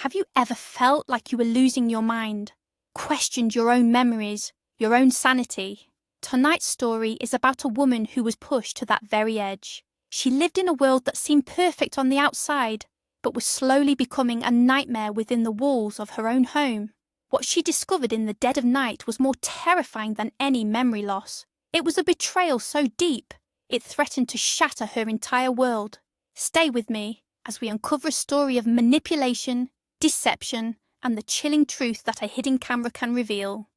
Have you ever felt like you were losing your mind? Questioned your own memories, your own sanity? Tonight's story is about a woman who was pushed to that very edge. She lived in a world that seemed perfect on the outside, but was slowly becoming a nightmare within the walls of her own home. What she discovered in the dead of night was more terrifying than any memory loss. It was a betrayal so deep, it threatened to shatter her entire world. Stay with me as we uncover a story of manipulation, deception, and the chilling truth that a hidden camera can reveal.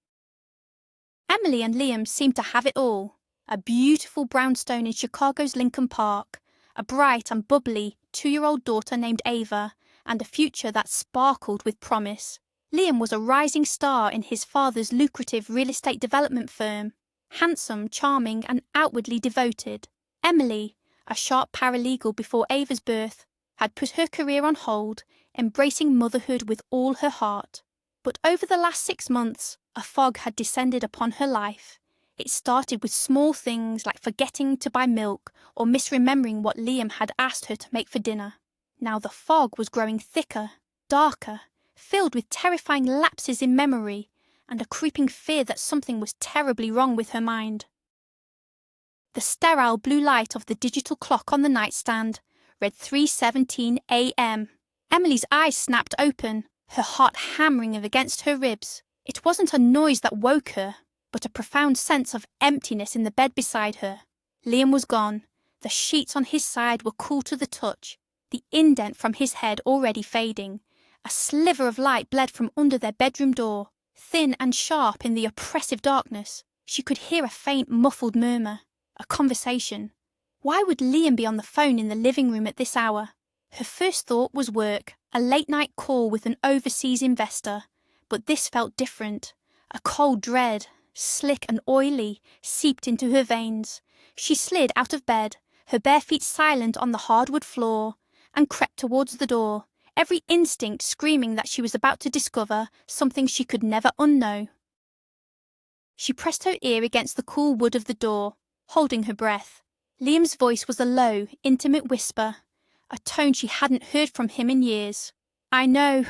Emily and Liam seemed to have it all. A beautiful brownstone in Chicago's Lincoln Park, a bright and bubbly 2-year-old daughter named Ava, and a future that sparkled with promise. Liam was a rising star in his father's lucrative real estate development firm, handsome, charming, and outwardly devoted. Emily, a sharp paralegal before Ava's birth, had put her career on hold, embracing motherhood with all her heart. But over the last 6 months, a fog had descended upon her life. It started with small things like forgetting to buy milk or misremembering what Liam had asked her to make for dinner. Now the fog was growing thicker, darker, filled with terrifying lapses in memory and a creeping fear that something was terribly wrong with her mind. The sterile blue light of the digital clock on the nightstand read 3:17 a.m. Emily's eyes snapped open, her heart hammering against her ribs. It wasn't a noise that woke her, but a profound sense of emptiness in the bed beside her. Liam was gone. The sheets on his side were cool to the touch, the indent from his head already fading. A sliver of light bled from under their bedroom door, thin and sharp in the oppressive darkness. She could hear a faint, muffled murmur, a conversation. Why would Liam be on the phone in the living room at this hour? Her first thought was work, a late-night call with an overseas investor. But this felt different. A cold dread, slick and oily, seeped into her veins. She slid out of bed, her bare feet silent on the hardwood floor, and crept towards the door, every instinct screaming that she was about to discover something she could never unknow. She pressed her ear against the cool wood of the door, holding her breath. Liam's voice was a low, intimate whisper, a tone she hadn't heard from him in years. I know,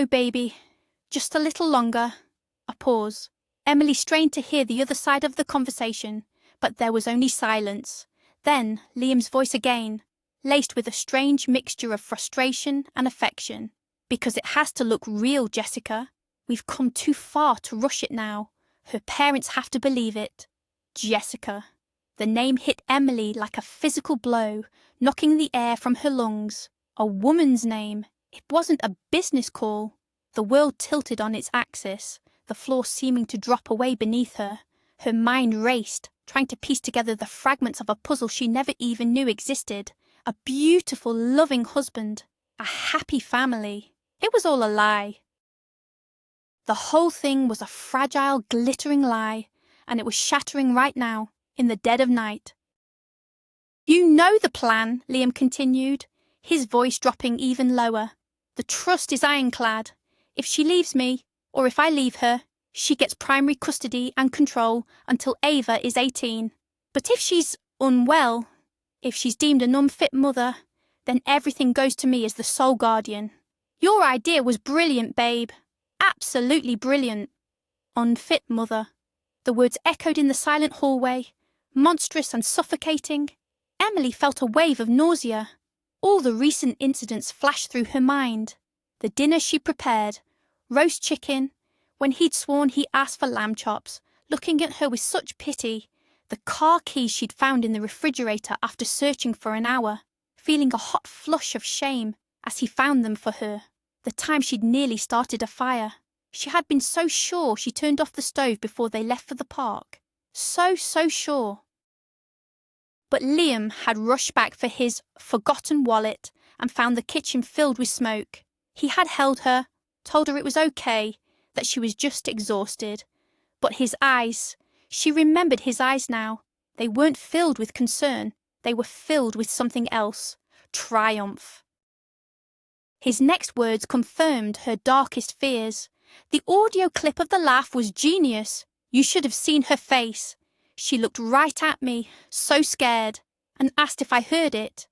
baby. Just a little longer. A pause. Emily strained to hear the other side of the conversation, but there was only silence. Then Liam's voice again, laced with a strange mixture of frustration and affection. Because it has to look real, Jessica. We've come too far to rush it now. Her parents have to believe it. Jessica. The name hit Emily like a physical blow, knocking the air from her lungs. A woman's name. It wasn't a business call. The world tilted on its axis, the floor seeming to drop away beneath her. Her mind raced, trying to piece together the fragments of a puzzle she never even knew existed. A beautiful, loving husband. A happy family. It was all a lie. The whole thing was a fragile, glittering lie, and it was shattering right now, in the dead of night. You know the plan, Liam continued, his voice dropping even lower. The trust is ironclad. If she leaves me, or if I leave her, she gets primary custody and control until Ava is 18. But if she's unwell, if she's deemed an unfit mother, then everything goes to me as the sole guardian. Your idea was brilliant, babe. Absolutely brilliant. Unfit mother. The words echoed in the silent hallway, monstrous and suffocating. Emily felt a wave of nausea. All the recent incidents flashed through her mind. The dinner she prepared, roast chicken, when he'd sworn he asked for lamb chops, looking at her with such pity, the car keys she'd found in the refrigerator after searching for an hour, feeling a hot flush of shame as he found them for her, the time she'd nearly started a fire. She had been so sure she turned off the stove before they left for the park. So sure. But Liam had rushed back for his forgotten wallet and found the kitchen filled with smoke. He had held her, told her it was okay, that she was just exhausted. But his eyes, she remembered his eyes now. They weren't filled with concern. They were filled with something else. Triumph. His next words confirmed her darkest fears. The audio clip of the laugh was genius. You should have seen her face. She looked right at me, so scared, and asked if I heard it.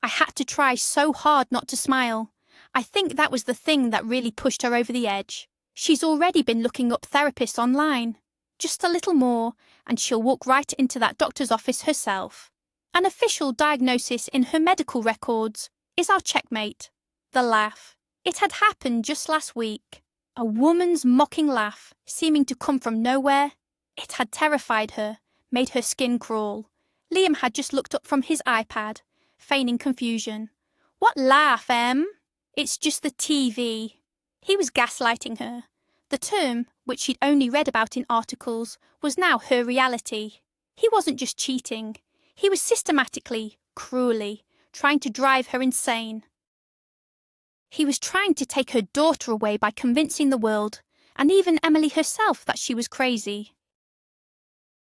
I had to try so hard not to smile. I think that was the thing that really pushed her over the edge. She's already been looking up therapists online. Just a little more, and she'll walk right into that doctor's office herself. An official diagnosis in her medical records is our checkmate. The laugh. It had happened just last week. A woman's mocking laugh, seeming to come from nowhere. It had terrified her, made her skin crawl. Liam had just looked up from his iPad, feigning confusion. What laugh, Em? It's just the TV. He was gaslighting her. The term, which she'd only read about in articles, was now her reality. He wasn't just cheating. He was systematically, cruelly, trying to drive her insane. He was trying to take her daughter away by convincing the world, and even Emily herself, that she was crazy.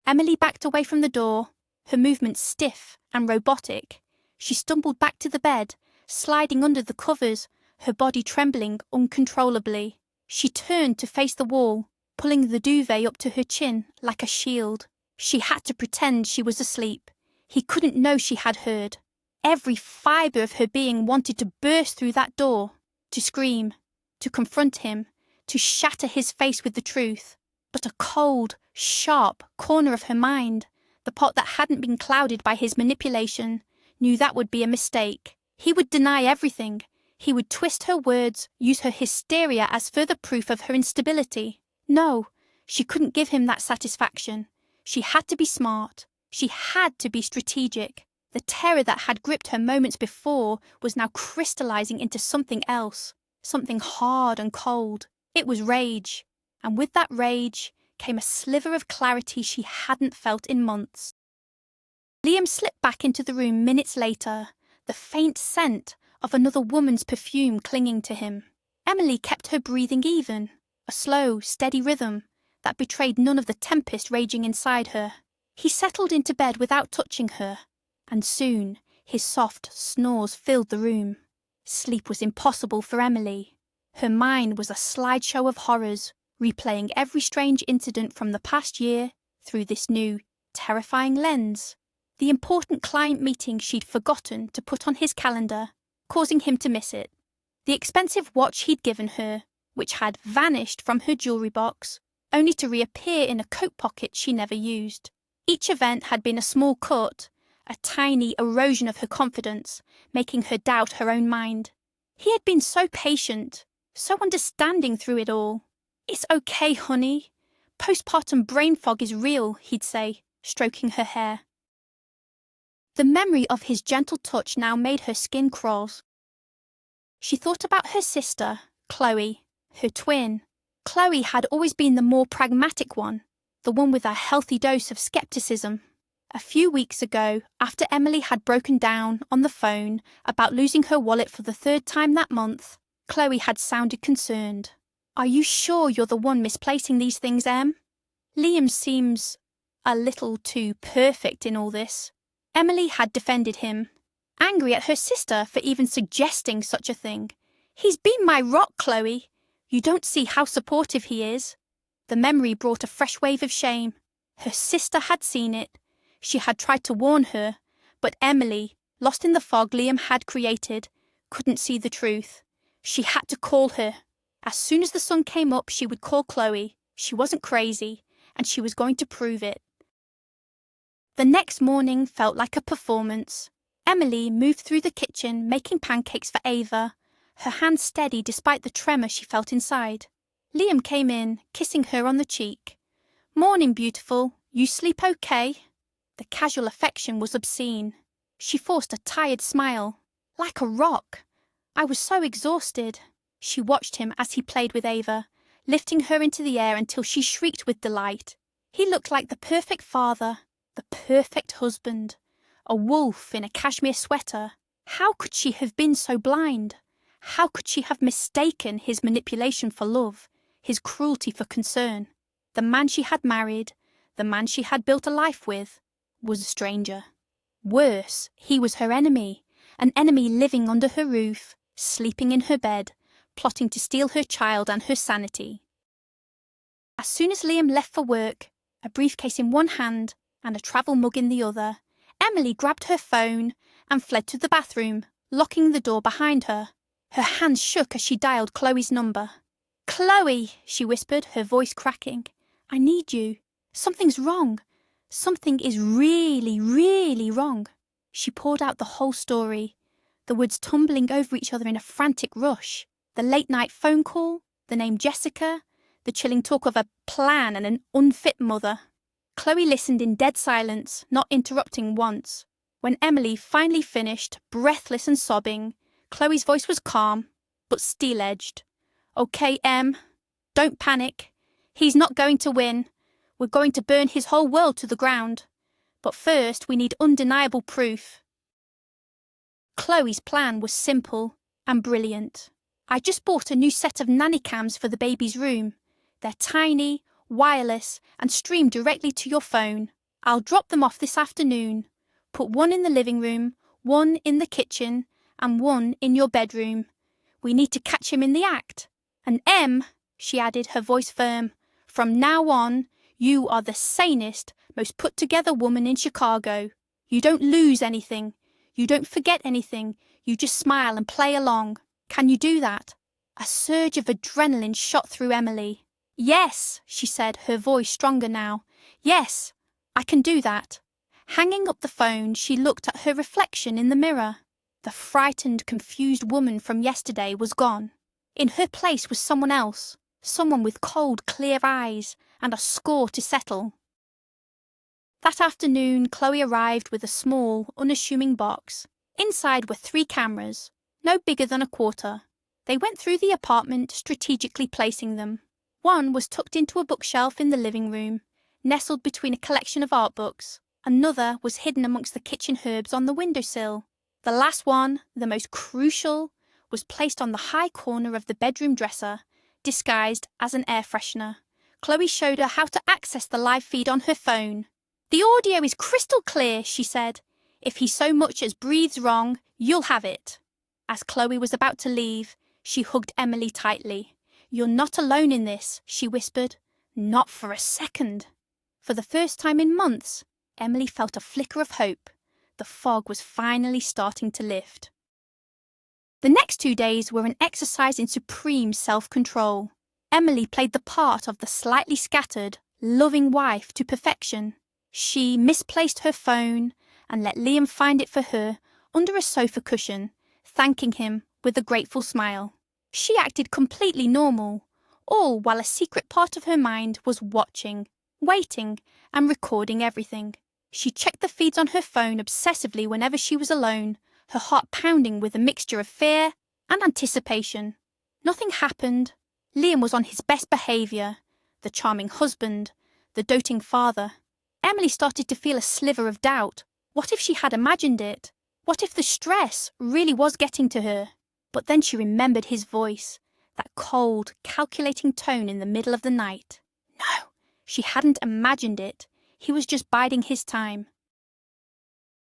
Emily backed away from the door, her movements stiff and robotic. She stumbled back to the bed, sliding under the covers, her body trembling uncontrollably. She turned to face the wall, pulling the duvet up to her chin like a shield. She had to pretend she was asleep. He couldn't know she had heard. Every fibre of her being wanted to burst through that door, to scream, to confront him, to shatter his face with the truth. But a cold, sharp corner of her mind, the part that hadn't been clouded by his manipulation, knew that would be a mistake. He would deny everything. He would twist her words, use her hysteria as further proof of her instability. No, she couldn't give him that satisfaction. She had to be smart. She had to be strategic. The terror that had gripped her moments before was now crystallizing into something else, something hard and cold. It was rage, and with that rage came a sliver of clarity she hadn't felt in months. Liam slipped back into the room minutes later, the faint scent of another woman's perfume clinging to him. Emily kept her breathing even, a slow, steady rhythm that betrayed none of the tempest raging inside her. He settled into bed without touching her, and soon his soft snores filled the room. Sleep was impossible for Emily. Her mind was a slideshow of horrors, replaying every strange incident from the past year through this new, terrifying lens. The important client meeting she'd forgotten to put on his calendar, causing him to miss it. The expensive watch he'd given her, which had vanished from her jewellery box, only to reappear in a coat pocket she never used. Each event had been a small cut, a tiny erosion of her confidence, making her doubt her own mind. He had been so patient, so understanding through it all. "It's okay, honey. Postpartum brain fog is real," he'd say, stroking her hair. The memory of his gentle touch now made her skin crawl. She thought about her sister, Chloe, her twin. Chloe had always been the more pragmatic one, the one with a healthy dose of skepticism. A few weeks ago, after Emily had broken down on the phone about losing her wallet for the third time that month, Chloe had sounded concerned. "Are you sure you're the one misplacing these things, Em? Liam seems a little too perfect in all this." Emily had defended him, angry at her sister for even suggesting such a thing. "He's been my rock, Chloe. You don't see how supportive he is." The memory brought a fresh wave of shame. Her sister had seen it. She had tried to warn her, but Emily, lost in the fog Liam had created, couldn't see the truth. She had to call her. As soon as the sun came up, she would call Chloe. She wasn't crazy, and she was going to prove it. The next morning felt like a performance. Emily moved through the kitchen, making pancakes for Ava, her hand steady despite the tremor she felt inside. Liam came in, kissing her on the cheek. "Morning, beautiful. You sleep okay?" The casual affection was obscene. She forced a tired smile. "Like a rock. I was so exhausted." She watched him as he played with Ava, lifting her into the air until she shrieked with delight. He looked like the perfect father, the perfect husband, a wolf in a cashmere sweater. How could she have been so blind? How could she have mistaken his manipulation for love, his cruelty for concern? The man she had married, the man she had built a life with, was a stranger. Worse, he was her enemy, an enemy living under her roof, sleeping in her bed, plotting to steal her child and her sanity. As soon as Liam left for work, a briefcase in one hand and a travel mug in the other, Emily grabbed her phone and fled to the bathroom, locking the door behind her. Her hands shook as she dialed Chloe's number. "Chloe," she whispered, her voice cracking. "I need you. Something's wrong. Something is really, really wrong." She poured out the whole story, the words tumbling over each other in a frantic rush. The late-night phone call, the name Jessica, the chilling talk of a plan and an unfit mother. Chloe listened in dead silence, not interrupting once. When Emily finally finished, breathless and sobbing, Chloe's voice was calm, but steel-edged. "Okay, Em, don't panic. He's not going to win. We're going to burn his whole world to the ground. But first, we need undeniable proof." Chloe's plan was simple and brilliant. "I just bought a new set of nanny cams for the baby's room. They're tiny, wireless, and stream directly to your phone. I'll drop them off this afternoon. Put one in the living room, one in the kitchen, and one in your bedroom. We need to catch him in the act. And Em," she added, her voice firm, "from now on, you are the sanest, most put-together woman in Chicago. You don't lose anything. You don't forget anything. You just smile and play along. Can you do that?" A surge of adrenaline shot through Emily. "Yes," she said, her voice stronger now. "Yes, I can do that." Hanging up the phone, she looked at her reflection in the mirror. The frightened, confused woman from yesterday was gone. In her place was someone else, someone with cold, clear eyes and a score to settle. That afternoon, Chloe arrived with a small, unassuming box. Inside were 3 cameras, no bigger than a quarter. They went through the apartment, strategically placing them. One was tucked into a bookshelf in the living room, nestled between a collection of art books. Another was hidden amongst the kitchen herbs on the windowsill. The last one, the most crucial, was placed on the high corner of the bedroom dresser, disguised as an air freshener. Chloe showed her how to access the live feed on her phone. "The audio is crystal clear," she said. "If he so much as breathes wrong, you'll have it." As Chloe was about to leave, she hugged Emily tightly. "You're not alone in this," she whispered. "Not for a second." For the first time in months, Emily felt a flicker of hope. The fog was finally starting to lift. The next 2 days were an exercise in supreme self-control. Emily played the part of the slightly scattered, loving wife to perfection. She misplaced her phone and let Liam find it for her under a sofa cushion, thanking him with a grateful smile. She acted completely normal, all while a secret part of her mind was watching, waiting, and recording everything. She checked the feeds on her phone obsessively whenever she was alone, her heart pounding with a mixture of fear and anticipation. Nothing happened. Liam was on his best behaviour, the charming husband, the doting father. Emily started to feel a sliver of doubt. What if she had imagined it? What if the stress really was getting to her? But then she remembered his voice, that cold, calculating tone in the middle of the night. No, she hadn't imagined it. He was just biding his time.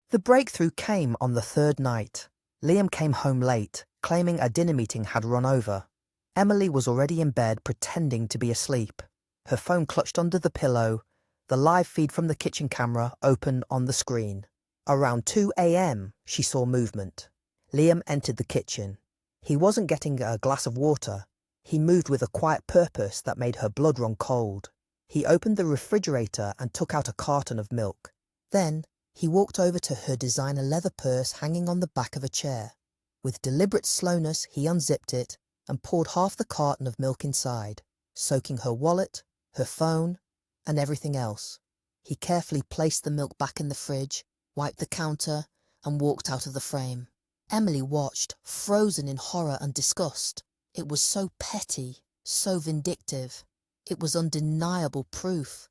The breakthrough came on the 3rd night. Liam came home late, claiming a dinner meeting had run over. Emily was already in bed, pretending to be asleep. Her phone clutched under the pillow, the live feed from the kitchen camera open on the screen. Around 2 a.m, she saw movement. Liam entered the kitchen. He wasn't getting a glass of water. He moved with a quiet purpose that made her blood run cold. He opened the refrigerator and took out a carton of milk. Then, he walked over to her designer leather purse hanging on the back of a chair. With deliberate slowness, he unzipped it and poured half the carton of milk inside, soaking her wallet, her phone, and everything else. He carefully placed the milk back in the fridge, wiped the counter, and walked out of the frame. Emily watched, frozen in horror and disgust. It was so petty, so vindictive. It was undeniable proof.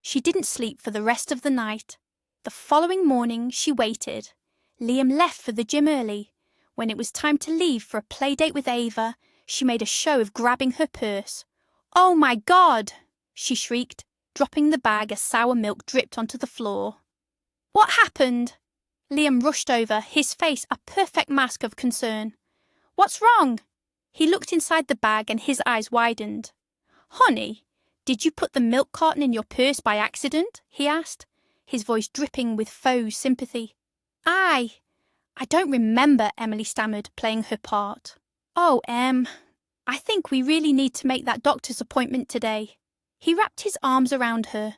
She didn't sleep for the rest of the night. The following morning, she waited. Liam left for the gym early. When it was time to leave for a play date with Ava, she made a show of grabbing her purse. "Oh my God!" she shrieked, dropping the bag as sour milk dripped onto the floor. "What happened?" Liam rushed over, his face a perfect mask of concern. "What's wrong?" He looked inside the bag and his eyes widened. "Honey, did you put the milk carton in your purse by accident?" he asked, his voice dripping with faux sympathy. I don't remember, Emily stammered, playing her part. Oh, I think we really need to make that doctor's appointment today. He wrapped his arms around her,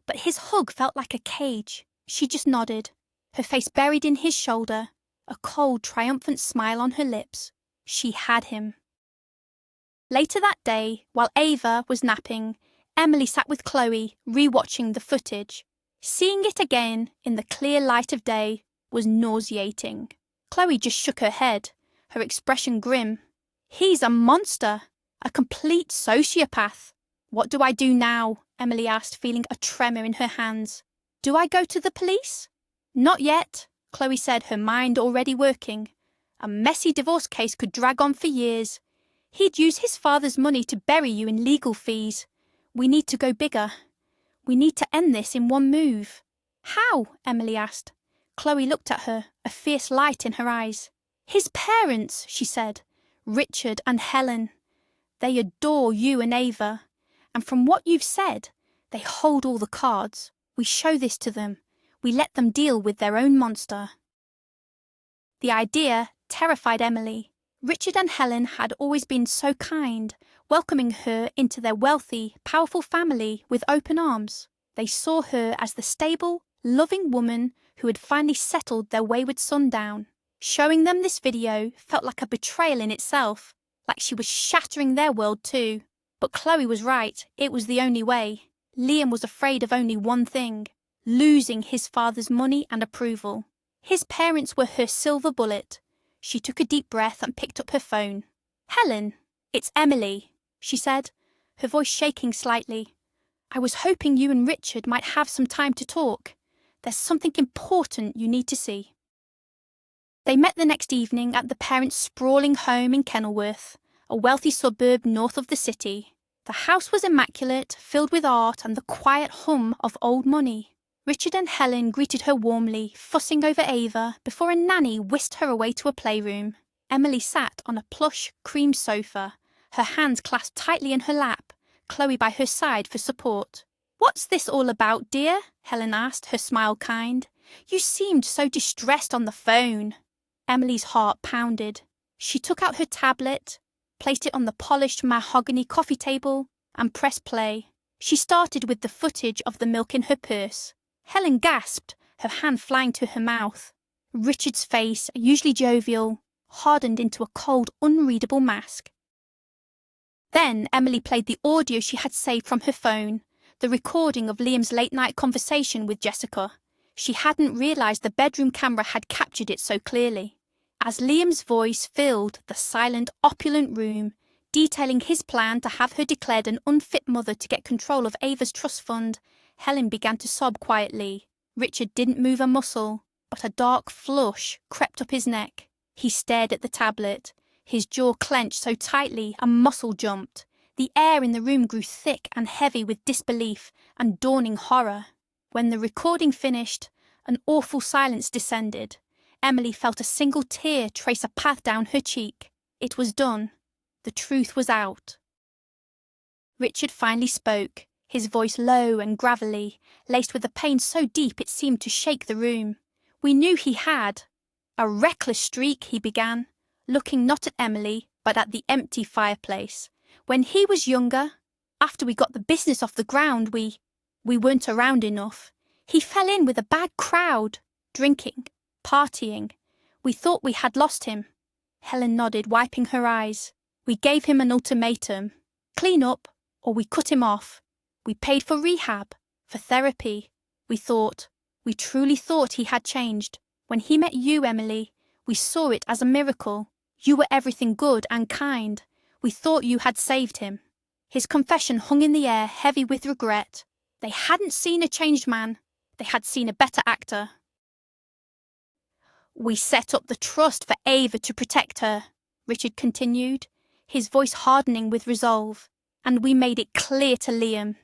but his hug felt like a cage. She just nodded, her face buried in his shoulder, a cold, triumphant smile on her lips. She had him. Later that day, while Ava was napping, Emily sat with Chloe, re-watching the footage. Seeing it again, in the clear light of day, was nauseating. Chloe just shook her head, her expression grim. He's a monster, a complete sociopath. What do I do now? Emily asked, feeling a tremor in her hands. Do I go to the police? Not yet, Chloe said, her mind already working. A messy divorce case could drag on for years. He'd use his father's money to bury you in legal fees. We need to go bigger. We need to end this in one move. How? Emily asked. Chloe looked at her, a fierce light in her eyes. His parents, she said, Richard and Helen. They adore you and Ava. And from what you've said, they hold all the cards. We show this to them. We let them deal with their own monster. The idea terrified Emily. Richard and Helen had always been so kind, welcoming her into their wealthy, powerful family with open arms. They saw her as the stable, loving woman who had finally settled their wayward son down. Showing them this video felt like a betrayal in itself, like she was shattering their world too. But Chloe was right, it was the only way. Liam was afraid of only one thing, losing his father's money and approval. His parents were her silver bullet. She took a deep breath and picked up her phone. Helen, it's Emily, she said, her voice shaking slightly. I was hoping you and Richard might have some time to talk. There's something important you need to see. They met the next evening at the parents' sprawling home in Kenilworth, a wealthy suburb north of the city. The house was immaculate, filled with art and the quiet hum of old money. Richard and Helen greeted her warmly, fussing over Ava, before a nanny whisked her away to a playroom. Emily sat on a plush, cream sofa, her hands clasped tightly in her lap, Chloe by her side for support. What's this all about, dear? Helen asked, her smile kind. You seemed so distressed on the phone. Emily's heart pounded. She took out her tablet, placed it on the polished mahogany coffee table, and pressed play. She started with the footage of the milk in her purse. Helen gasped, her hand flying to her mouth. Richard's face, usually jovial, hardened into a cold, unreadable mask. Then Emily played the audio she had saved from her phone, the recording of Liam's late-night conversation with Jessica. She hadn't realised the bedroom camera had captured it so clearly. As Liam's voice filled the silent, opulent room, detailing his plan to have her declared an unfit mother to get control of Ava's trust fund, Helen began to sob quietly. Richard didn't move a muscle, but a dark flush crept up his neck. He stared at the tablet, his jaw clenched so tightly a muscle jumped. The air in the room grew thick and heavy with disbelief and dawning horror. When the recording finished, an awful silence descended. Emily felt a single tear trace a path down her cheek. It was done. The truth was out. Richard finally spoke, his voice low and gravelly, laced with a pain so deep it seemed to shake the room. We knew he had. A reckless streak, he began, looking not at Emily, but at the empty fireplace. When he was younger, after we got the business off the ground, we weren't around enough. He fell in with a bad crowd, drinking, partying. We thought we had lost him. Helen nodded, wiping her eyes. We gave him an ultimatum. Clean up, or we cut him off. We paid for rehab, for therapy. We truly thought he had changed. When he met you, Emily, we saw it as a miracle. You were everything good and kind. We thought you had saved him. His confession hung in the air, heavy with regret. They hadn't seen a changed man. They had seen a better actor. We set up the trust for Ava to protect her, Richard continued, his voice hardening with resolve. And we made it clear to Liam.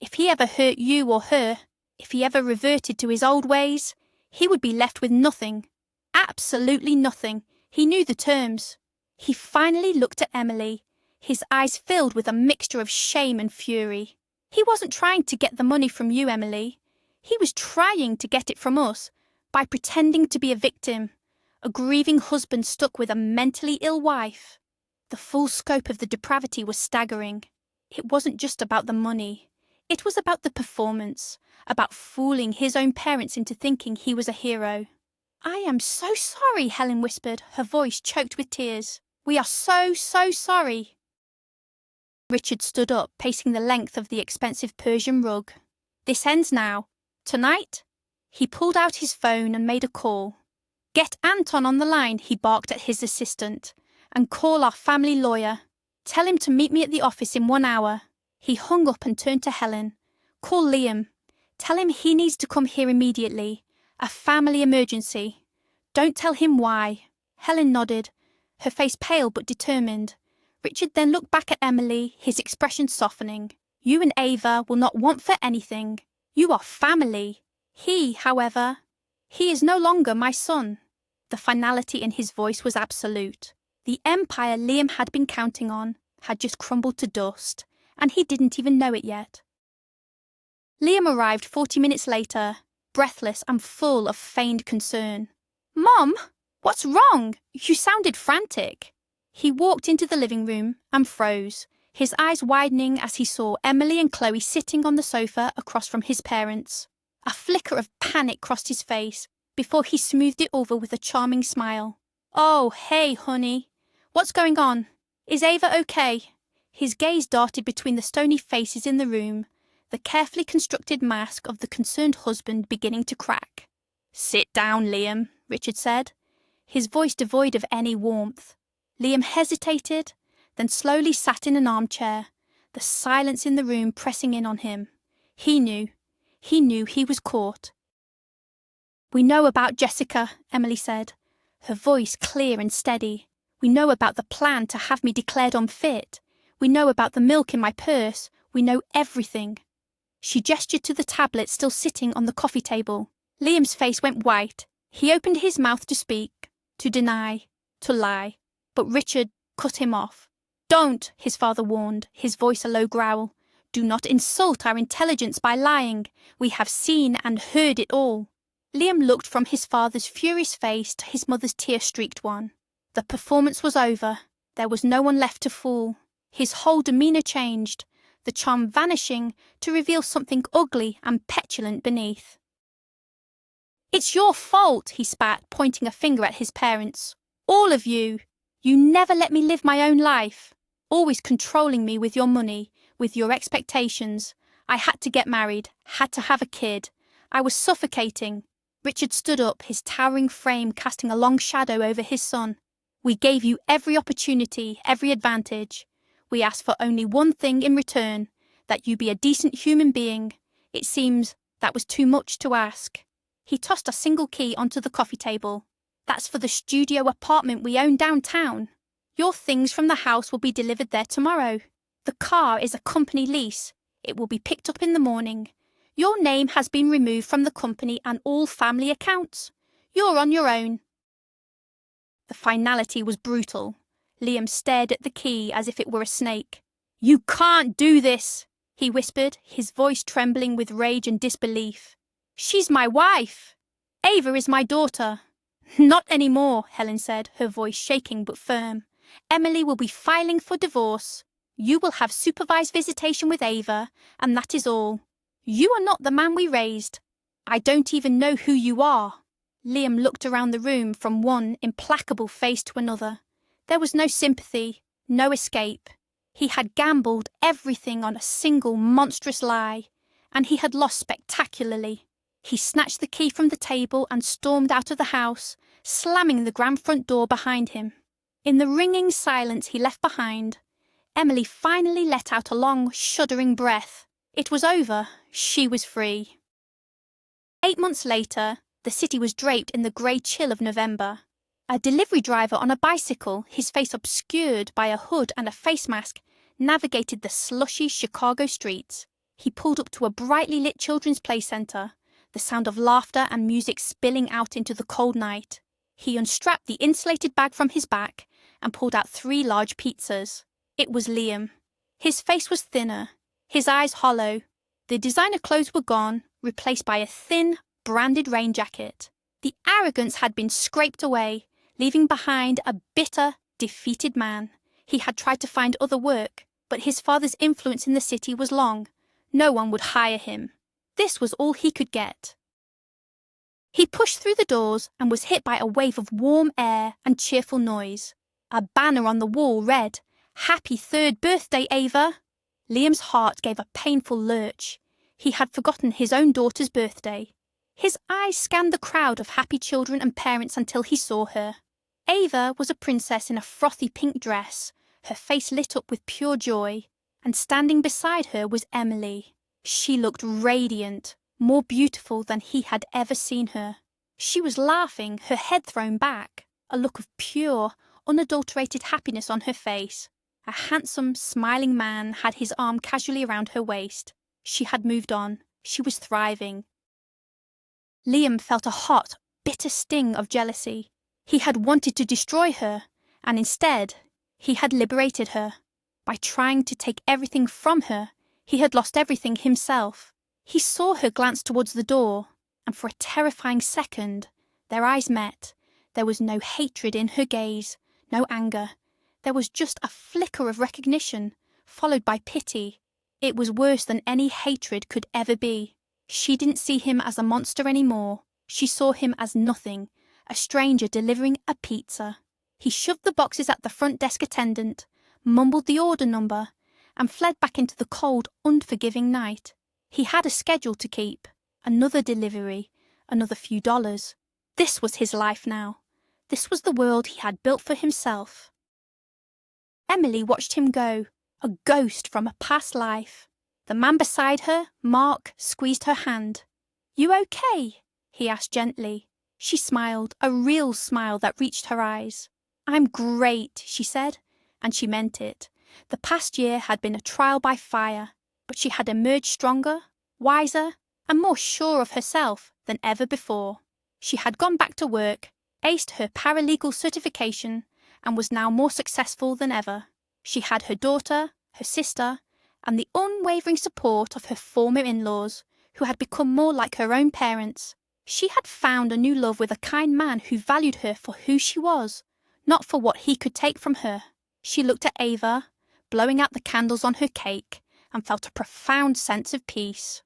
If he ever hurt you or her, if he ever reverted to his old ways, he would be left with nothing. Absolutely nothing. He knew the terms. He finally looked at Emily, his eyes filled with a mixture of shame and fury. He wasn't trying to get the money from you, Emily. He was trying to get it from us by pretending to be a victim, a grieving husband stuck with a mentally ill wife. The full scope of the depravity was staggering. It wasn't just about the money. It was about the performance, about fooling his own parents into thinking he was a hero. "I am so sorry," Helen whispered, her voice choked with tears. "We are so sorry." Richard stood up, pacing the length of the expensive Persian rug. "This ends now. Tonight?" He pulled out his phone and made a call. "Get Anton on the line," he barked at his assistant, "and call our family lawyer. Tell him to meet me at the office in 1 hour." He hung up and turned to Helen. "Call Liam. Tell him he needs to come here immediately. A family emergency. Don't tell him why." Helen nodded, her face pale but determined. Richard then looked back at Emily, his expression softening. "You and Ava will not want for anything. You are family. He, however, he is no longer my son." The finality in his voice was absolute. The empire Liam had been counting on had just crumbled to dust, and he didn't even know it yet. Liam arrived 40 minutes later, breathless and full of feigned concern. "Mom, what's wrong? You sounded frantic." He walked into the living room and froze, his eyes widening as he saw Emily and Chloe sitting on the sofa across from his parents. A flicker of panic crossed his face before he smoothed it over with a charming smile. "Oh, hey, honey. What's going on? Is Ava okay?" His gaze darted between the stony faces in the room, the carefully constructed mask of the concerned husband beginning to crack. "Sit down, Liam," Richard said, his voice devoid of any warmth. Liam hesitated, then slowly sat in an armchair, the silence in the room pressing in on him. He knew he was caught. "We know about Jessica," Emily said, her voice clear and steady. "We know about the plan to have me declared unfit. We know about the milk in my purse. We know everything." She gestured to the tablet still sitting on the coffee table. Liam's face went white. He opened his mouth to speak, to deny, to lie. But Richard cut him off. "Don't," his father warned, his voice a low growl. "Do not insult our intelligence by lying. We have seen and heard it all." Liam looked from his father's furious face to his mother's tear-streaked one. The performance was over. There was no one left to fool. His whole demeanour changed, the charm vanishing to reveal something ugly and petulant beneath. "It's your fault," he spat, pointing a finger at his parents. "All of you. You never let me live my own life, always controlling me with your money, with your expectations. I had to get married, had to have a kid. I was suffocating." Richard stood up, his towering frame casting a long shadow over his son. "We gave you every opportunity, every advantage. We asked for only one thing in return, that you be a decent human being. It seems that was too much to ask." He tossed a single key onto the coffee table. "That's for the studio apartment we own downtown. Your things from the house will be delivered there tomorrow. The car is a company lease. It will be picked up in the morning. Your name has been removed from the company and all family accounts. You're on your own." The finality was brutal. Liam stared at the key as if it were a snake. "You can't do this," he whispered, his voice trembling with rage and disbelief. "She's my wife. Ava is my daughter." "Not anymore," Helen said, her voice shaking but firm. "Emily will be filing for divorce. You will have supervised visitation with Ava, and that is all. You are not the man we raised. I don't even know who you are." Liam looked around the room from one implacable face to another. There was no sympathy, no escape. He had gambled everything on a single monstrous lie, and he had lost spectacularly. He snatched the key from the table and stormed out of the house, slamming the grand front door behind him. In the ringing silence he left behind, Emily finally let out a long, shuddering breath. It was over. She was free. 8 months later, the city was draped in the grey chill of November. A delivery driver on a bicycle, his face obscured by a hood and a face mask, navigated the slushy Chicago streets. He pulled up to a brightly lit children's play centre, the sound of laughter and music spilling out into the cold night. He unstrapped the insulated bag from his back and pulled out 3 large pizzas. It was Liam. His face was thinner, his eyes hollow. The designer clothes were gone, replaced by a thin, branded rain jacket. The arrogance had been scraped away, leaving behind a bitter, defeated man. He had tried to find other work, but his father's influence in the city was long. No one would hire him. This was all he could get. He pushed through the doors and was hit by a wave of warm air and cheerful noise. A banner on the wall read, "Happy 3rd birthday, Ava." Liam's heart gave a painful lurch. He had forgotten his own daughter's birthday. His eyes scanned the crowd of happy children and parents until he saw her. Ava was a princess in a frothy pink dress, her face lit up with pure joy, and standing beside her was Emily. She looked radiant, more beautiful than he had ever seen her. She was laughing, her head thrown back, a look of pure, unadulterated happiness on her face. A handsome, smiling man had his arm casually around her waist. She had moved on. She was thriving. Liam felt a hot, bitter sting of jealousy. He had wanted to destroy her, and instead, he had liberated her. By trying to take everything from her, he had lost everything himself. He saw her glance towards the door, and for a terrifying second, their eyes met. There was no hatred in her gaze, no anger. There was just a flicker of recognition, followed by pity. It was worse than any hatred could ever be. She didn't see him as a monster anymore. She saw him as nothing, a stranger delivering a pizza. He shoved the boxes at the front desk attendant, mumbled the order number, and fled back into the cold, unforgiving night. He had a schedule to keep, another delivery, another few dollars. This was his life now. This was the world he had built for himself. Emily watched him go, a ghost from a past life. The man beside her, Mark, squeezed her hand. "You okay?" he asked gently. She smiled, a real smile that reached her eyes. "I'm great," she said, and she meant it. The past year had been a trial by fire, but she had emerged stronger, wiser, and more sure of herself than ever before. She had gone back to work, aced her paralegal certification, and was now more successful than ever. She had her daughter, her sister, and the unwavering support of her former in-laws, who had become more like her own parents. She had found a new love with a kind man who valued her for who she was, not for what he could take from her. She looked at Ava, blowing out the candles on her cake, and felt a profound sense of peace.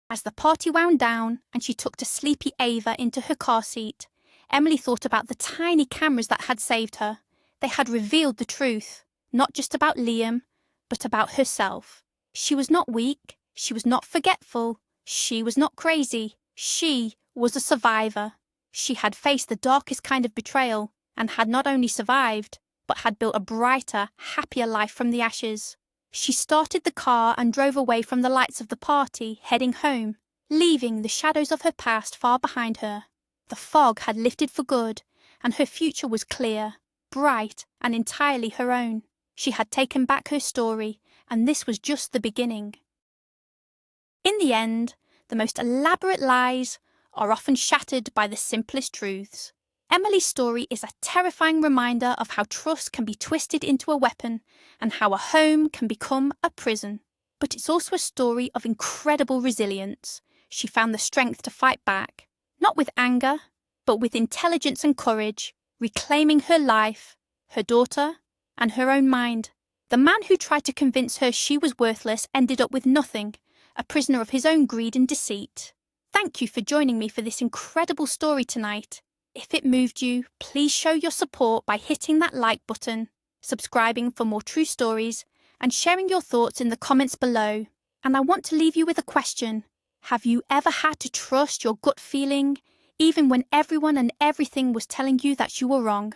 As the party wound down and she tucked a sleepy Ava into her car seat, Emily thought about the tiny cameras that had saved her. They had revealed the truth, not just about Liam, but about herself. She was not weak, she was not forgetful, she was not crazy. She was a survivor. She had faced the darkest kind of betrayal and had not only survived, but had built a brighter, happier life from the ashes. She started the car and drove away from the lights of the party, heading home, leaving the shadows of her past far behind her. The fog had lifted for good, and her future was clear, bright, and entirely her own. She had taken back her story, and this was just the beginning. In the end, the most elaborate lies are often shattered by the simplest truths. Emily's story is a terrifying reminder of how trust can be twisted into a weapon and how a home can become a prison. But it's also a story of incredible resilience. She found the strength to fight back, not with anger, but with intelligence and courage, reclaiming her life, her daughter, and her own mind. The man who tried to convince her she was worthless ended up with nothing, a prisoner of his own greed and deceit. Thank you for joining me for this incredible story tonight. If it moved you, please show your support by hitting that like button, subscribing for more true stories, and sharing your thoughts in the comments below. And I want to leave you with a question. Have you ever had to trust your gut feeling, even when everyone and everything was telling you that you were wrong?